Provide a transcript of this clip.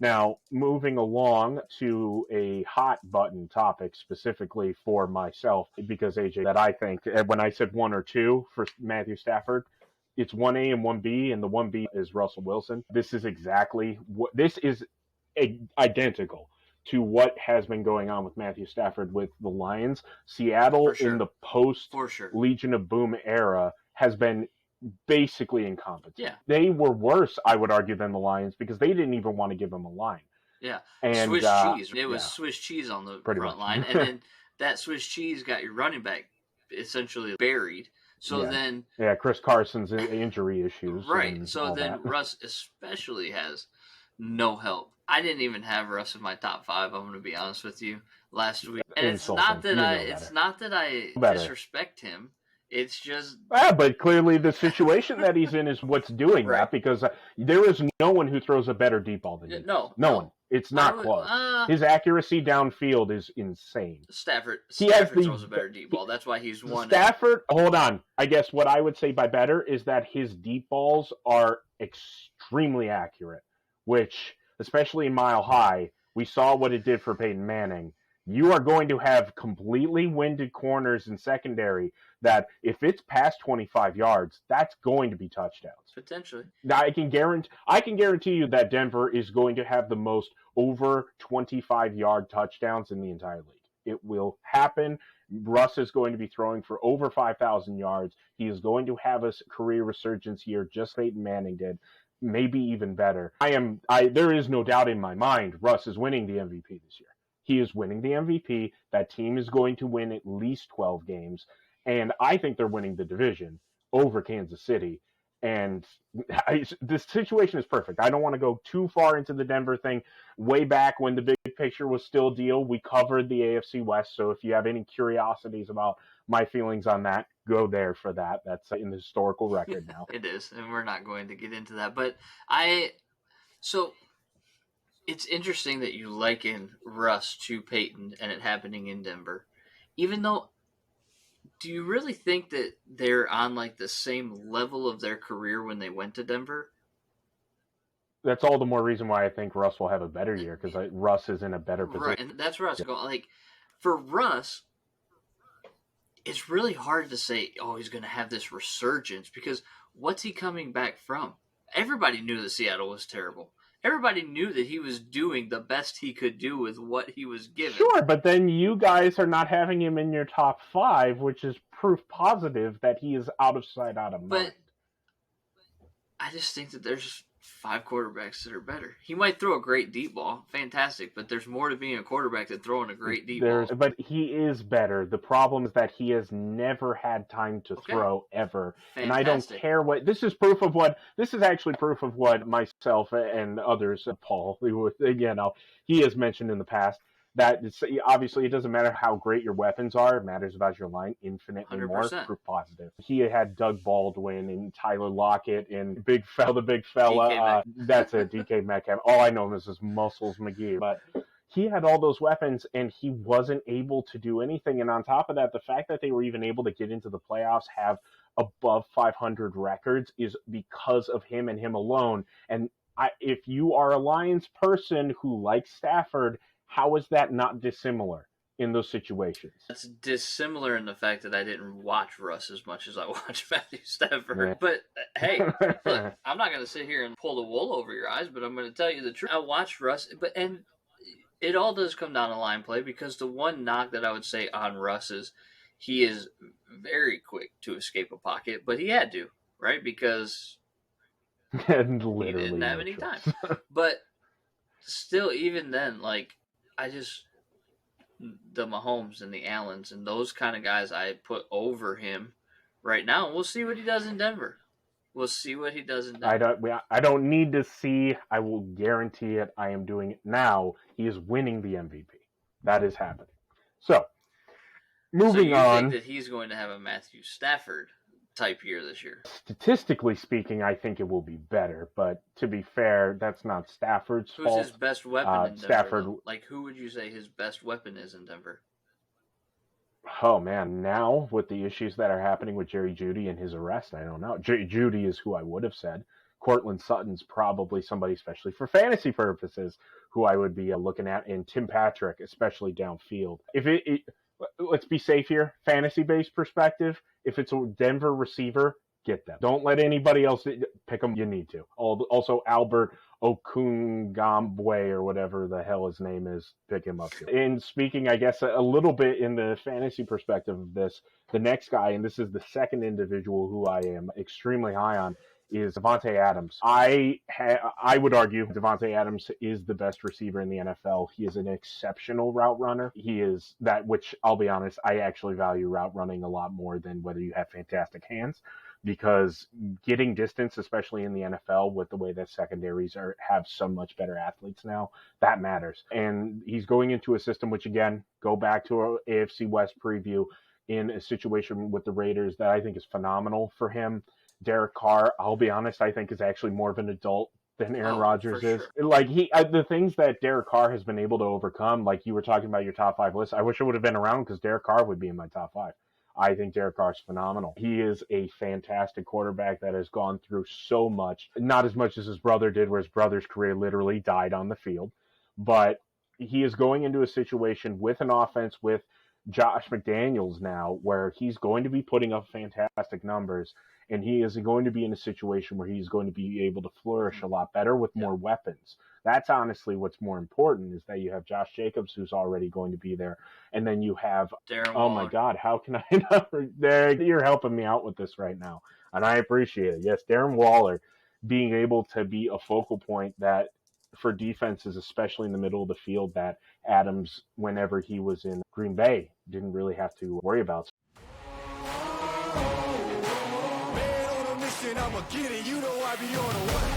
Now, moving along to a hot button topic specifically for myself, because AJ, that I think, when I said 1 or 2 for Matthew Stafford, it's 1A and 1B, and the 1B is Russell Wilson. This is exactly what, this is identical to what has been going on with Matthew Stafford with the Lions. Seattle in the post Legion of Boom era has been basically incompetent. Yeah. They were worse, I would argue, than the Lions because they didn't even want to give him a line. Yeah. And, Swiss cheese. It was Swiss cheese on the front line. And then that Swiss cheese got your running back essentially buried. So then... Yeah, Chris Carson's injury issues. Right. So then Russ especially has no help. I didn't even have Russ in my top 5, I'm going to be honest with you, last week. And it's not that I disrespect him. It's just... but clearly the situation that he's in is what's doing that, because there is no one who throws a better deep ball than him. No one. It's not close. His accuracy downfield is insane. Stafford throws a better deep ball. That's why he's won. Stafford, hold on. I guess what I would say by better is that his deep balls are extremely accurate, which, especially in Mile High, we saw what it did for Peyton Manning. You are going to have completely winded corners in secondary that if it's past 25 yards, that's going to be touchdowns. Potentially. Now, I can guarantee you that Denver is going to have the most over 25-yard touchdowns in the entire league. It will happen. Russ is going to be throwing for over 5,000 yards. He is going to have a career resurgence here, just Peyton Manning did. Maybe even better. There is no doubt in my mind Russ is winning the MVP this year. He is winning the MVP. That team is going to win at least 12 games. And I think they're winning the division over Kansas City. And this situation is perfect. I don't want to go too far into the Denver thing. Way back when the big picture was still a deal, we covered the AFC West. So if you have any curiosities about my feelings on that, go there for that. That's in the historical record now. It is, and we're not going to get into that. But it's interesting that you liken Russ to Peyton and it happening in Denver. Even though, do you really think that they're on like the same level of their career when they went to Denver? That's all the more reason why I think Russ will have a better year, because Russ is in a better position. Right, and that's where I was going. Like, for Russ, it's really hard to say, oh, he's going to have this resurgence, because what's he coming back from? Everybody knew that Seattle was terrible. Everybody knew that he was doing the best he could do with what he was given. Sure, but then you guys are not having him in your top 5, which is proof positive that he is out of sight, out of mind. But I just think that there's 5 quarterbacks that are better. He might throw a great deep ball, fantastic, but there's more to being a quarterback than throwing a great deep ball. But he is better. The problem is that he has never had time to throw ever. Fantastic. And I don't care what... This is actually proof of what myself and others, Paul, he has mentioned in the past, that obviously it doesn't matter how great your weapons are. It matters about your line infinitely 100%. More. Proof positive. He had Doug Baldwin and Tyler Lockett and the big fella. That's a DK Metcalf. All I know is Muscles McGee. But he had all those weapons, and he wasn't able to do anything. And on top of that, the fact that they were even able to get into the playoffs, have above 500 records, is because of him and him alone. And if you are a Lions person who likes Stafford, how is that not dissimilar in those situations? It's dissimilar in the fact that I didn't watch Russ as much as I watched Matthew Stafford. Yeah. But, hey, look, I'm not going to sit here and pull the wool over your eyes, but I'm going to tell you the truth. I watched Russ, and it all does come down to line play, because the one knock that I would say on Russ is he is very quick to escape a pocket, but he had to, right? Because he didn't have any time. But still, even then, like, the Mahomes and the Allens and those kind of guys I put over him right now. We'll see what he does in Denver. I don't need to see. I will guarantee it. I am doing it now. He is winning the MVP. That is happening. So, moving on. Think that he's going to have a Matthew Stafford type year this year? Statistically speaking, I think it will be better, but to be fair, that's not Stafford's fault. Who's his best weapon in Denver? Stafford, like, who would you say his best weapon is in Denver? Oh, man, now with the issues that are happening with Jerry Jeudy and his arrest, I don't know. Jerry Jeudy is who I would have said. Cortland Sutton's probably somebody, especially for fantasy purposes, who I would be looking at, and Tim Patrick, especially downfield. Let's be safe here, fantasy-based perspective, if it's a Denver receiver, get them. Don't let anybody else pick them. You need to. Also, Albert Okungambwe, or whatever the hell his name is, pick him up too. And speaking, I guess, a little bit in the fantasy perspective of this, the next guy, and this is the second individual who I am extremely high on, is Davante Adams. I would argue Davante Adams is the best receiver in the NFL. He is an exceptional route runner. He is that, which I'll be honest, I actually value route running a lot more than whether you have fantastic hands, because getting distance, especially in the NFL with the way that secondaries have so much better athletes now, that matters. And he's going into a system which, again, go back to our AFC West preview, in a situation with the Raiders that I think is phenomenal for him. Derek Carr, I'll be honest, I think is actually more of an adult than Aaron Rodgers is. Sure. Like the things that Derek Carr has been able to overcome, like you were talking about your top 5 list, I wish I would have been around, because Derek Carr would be in my top 5. I think Derek Carr is phenomenal. He is a fantastic quarterback that has gone through so much, not as much as his brother did, where his brother's career literally died on the field, but he is going into a situation with an offense with Josh McDaniels now, where he's going to be putting up fantastic numbers, and he is going to be in a situation where he's going to be able to flourish a lot better with more weapons. That's honestly what's more important, is that you have Josh Jacobs, who's already going to be there, and then you have Darren oh Waller. My God, how can I not? You're helping me out with this right now, and I appreciate it. Yes, Darren Waller being able to be a focal point that for defenses, especially in the middle of the field, that Adams, whenever he was in Green Bay, didn't really have to worry about. Man on a mission, I'ma get it. You know I be on a what?